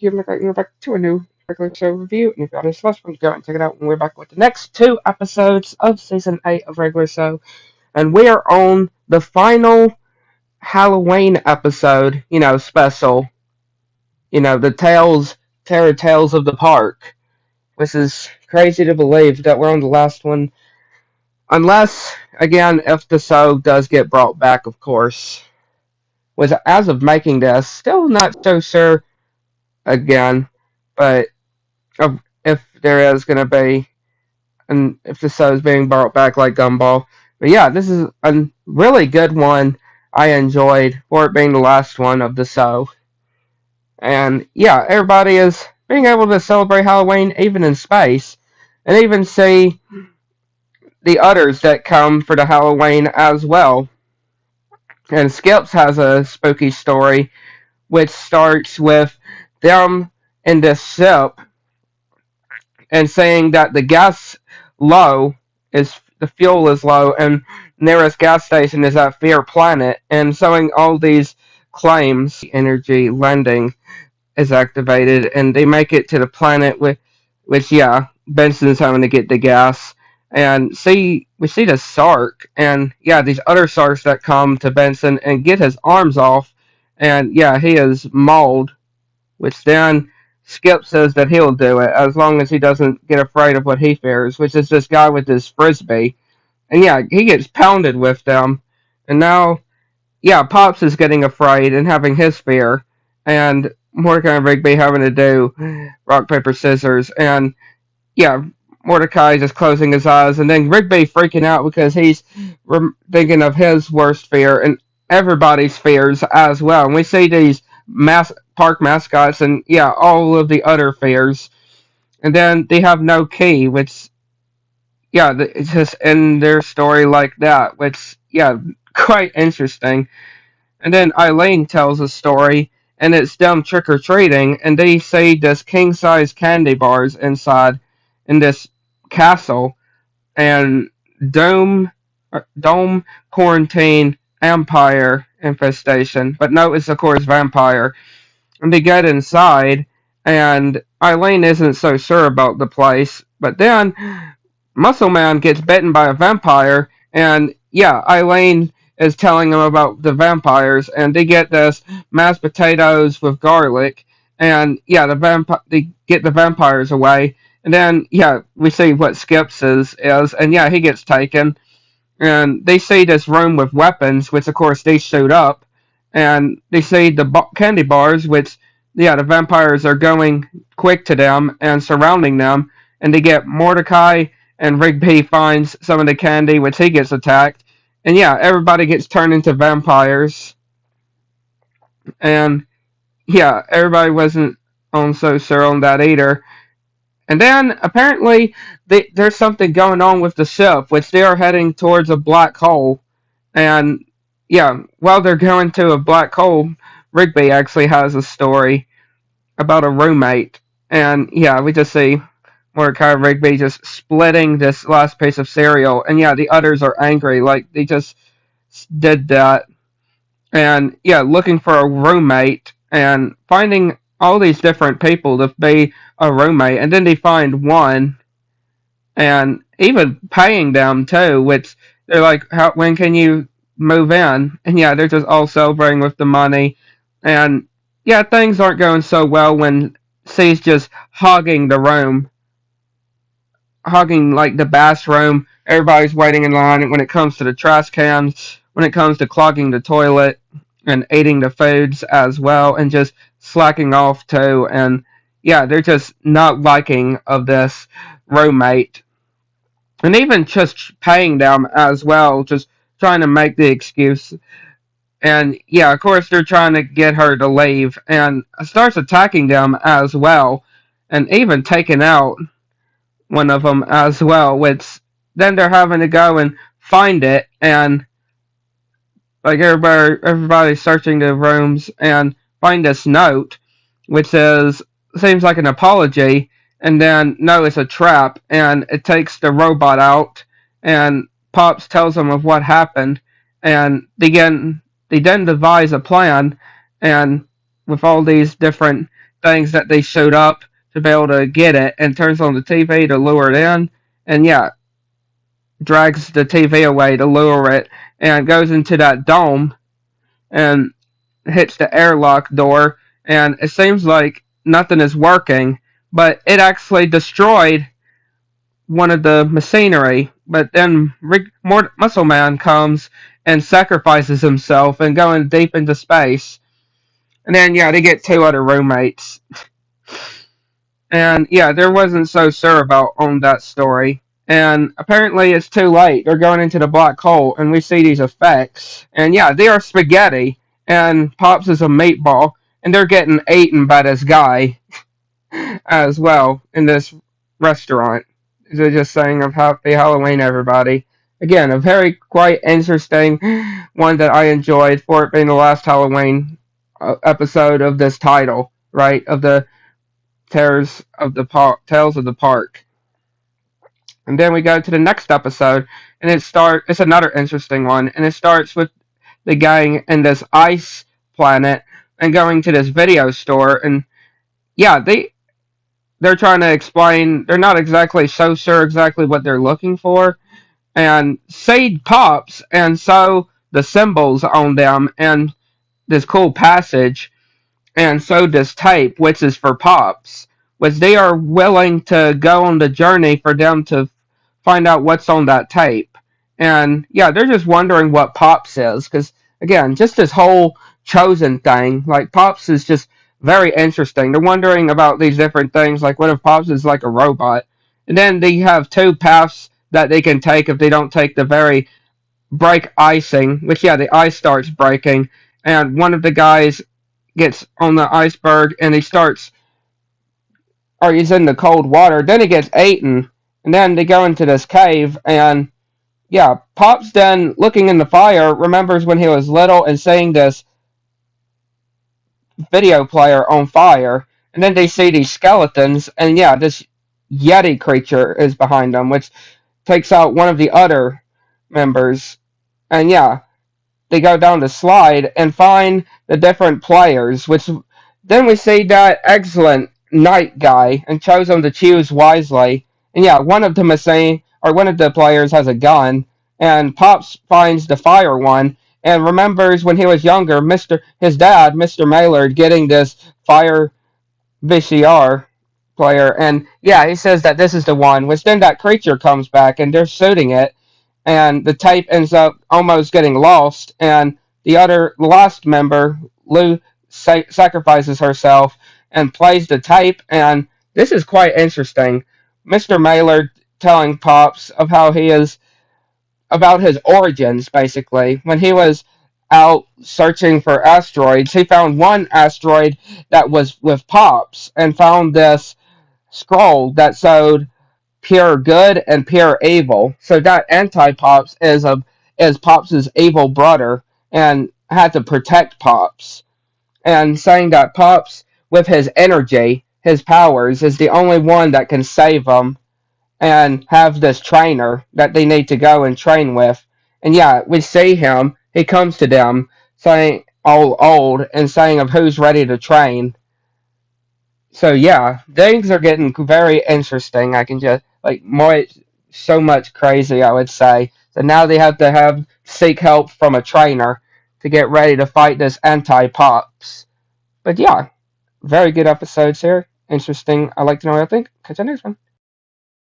you're back to a new regular show review. And if you this last one, go and check it out. And we're back with the next two episodes of season 8 of regular show. And we are on the final Halloween episode, special. The Terror Tales of the Park. Which is crazy to believe that we're on the last one. Unless, again, if the show does get brought back, of course. Was as of making this, still not so sure again, but if there is going to be, and if the show is being brought back like Gumball. But yeah, this is a really good one. I enjoyed for it being the last one of the show. And yeah, everybody is being able to celebrate Halloween even in space, and even see the others that come for the Halloween as well. And Skips has a spooky story, which starts with them in this ship and saying that the gas low is the fuel is low and nearest gas station is at Fear Planet, and showing all these claims energy lending is activated, and they make it to the planet with which yeah, Benson's having to get the gas. And we see the shark and yeah, these other sharks that come to Benson and get his arms off, and yeah, he is mauled, which then Skip says that he'll do it as long as he doesn't get afraid of what he fears, which is this guy with his frisbee. And yeah, he gets pounded with them. And now, yeah, Pops is getting afraid and having his fear. And Mordecai and Rigby having to do rock, paper, scissors. And yeah, Mordecai just closing his eyes. And then Rigby freaking out because he's thinking of his worst fear and everybody's fears as well. And we see these park mascots and yeah, all of the other fears. And then they have no key, which yeah, it's just in their story like that, which yeah, quite interesting. And then Eileen tells a story, and it's them trick or treating, and they see this king size candy bars inside in this castle, and dome quarantine empire infestation, but no, it's of course vampire. And they get inside, and Eileen isn't so sure about the place. But then Muscle Man gets bitten by a vampire, and yeah, Eileen is telling him about the vampires, and they get this mashed potatoes with garlic, and yeah, they get the vampires away. And then yeah, we see what Skips is, and yeah, he gets taken, and they see this room with weapons, which of course they shoot up, and they see the candy bars, which yeah, the vampires are going quick to them and surrounding them, and they get Mordecai, and Rigby finds some of the candy, which he gets attacked, and yeah, everybody gets turned into vampires, and yeah, everybody wasn't on so sure on that either. And then apparently there's something going on with the ship, which they are heading towards a black hole. And yeah, while they're going to a black hole, Rigby actually has a story about a roommate. And yeah, we just see Mordecai and Rigby just splitting this last piece of cereal. And yeah, the others are angry, like they just did that. And yeah, looking for a roommate and finding all these different people to be a roommate. And then they find one and even paying them too, which they're like, when can you move in? And yeah, they're just all celebrating with the money. And yeah, things aren't going so well when C's just hogging the room, hogging like the bathroom. Everybody's waiting in line when it comes to the trash cans, when it comes to clogging the toilet and eating the foods as well, and just slacking off too. And yeah, they're just not liking of this roommate, and even just paying them as well, just trying to make the excuse. And yeah, of course they're trying to get her to leave, and starts attacking them as well, and even taking out one of them as well. Which then they're having to go and find it, and like everybody's searching the rooms and find this note, which seems like an apology, and then no, it's a trap, and it takes the robot out, and Pops tells them of what happened, and they then devise a plan, and with all these different things that they showed up to be able to get it, and turns on the TV to lure it in, and yeah, drags the TV away to lure it, and goes into that dome and hits the airlock door, and it seems like nothing is working, but it actually destroyed one of the machinery. But then Muscle Man comes and sacrifices himself and going deep into space. And then yeah, they get two other roommates. And yeah, there wasn't so sure about on that story. And apparently it's too late. They're going into the black hole and we see these effects. And yeah, they are spaghetti and Pops is a meatball and they're getting eaten by this guy as well in this restaurant. They're just saying of Happy Halloween, everybody. Again, a very quite interesting one that I enjoyed for it being the last Halloween episode of this title, right? Of the Tales of the Park. And then we go to the next episode, and it's another interesting one, and it starts with the gang in this ice planet and going to this video store, and yeah, they're trying to explain. They're not exactly so sure exactly what they're looking for, and Sade pops, and so the symbols on them, and this cool passage, and so does tape, which is for Pops, which they are willing to go on the journey for them to find out what's on that tape. And yeah, they're just wondering what Pops is, because again, just this whole chosen thing, like Pops is just very interesting. They're wondering about these different things, like what if Pops is like a robot? And then they have two paths that they can take if they don't take the very break icing, which yeah, the ice starts breaking, and one of the guys gets on the iceberg and he starts, or he's in the cold water. Then he gets eaten, and then they go into this cave. And yeah, Pop's then looking in the fire remembers when he was little and seeing this video player on fire. And then they see these skeletons, and yeah, this Yeti creature is behind them, which takes out one of the other members. And yeah, they go down the slide and find the different players, which then we see that excellent knight guy and chose him to choose wisely. And yeah, one of them is saying, or one of the players has a gun, and Pops finds the fire one and remembers when he was younger, his dad, Mr. Maylard, getting this fire VCR player, and yeah, he says that this is the one. Which then that creature comes back and they're shooting it, and the tape ends up almost getting lost, and the last member, Lou, sacrifices herself and plays the tape, and this is quite interesting. Mr. Maylard telling Pops of how he is about his origins, basically. When he was out searching for asteroids, he found one asteroid that was with Pops and found this scroll that showed pure good and pure evil. So that anti-Pops is Pops's evil brother and had to protect Pops. And saying that Pops, with his energy, his powers, is the only one that can save them and have this trainer that they need to go and train with. And yeah, we see him. He comes to them saying all old and saying of who's ready to train. So yeah, things are getting very interesting. I can just like more so much crazy, I would say. So now they have to have seek help from a trainer to get ready to fight this anti pops. But yeah, very good episodes here. Interesting. I like to know what I think. Catch you next one.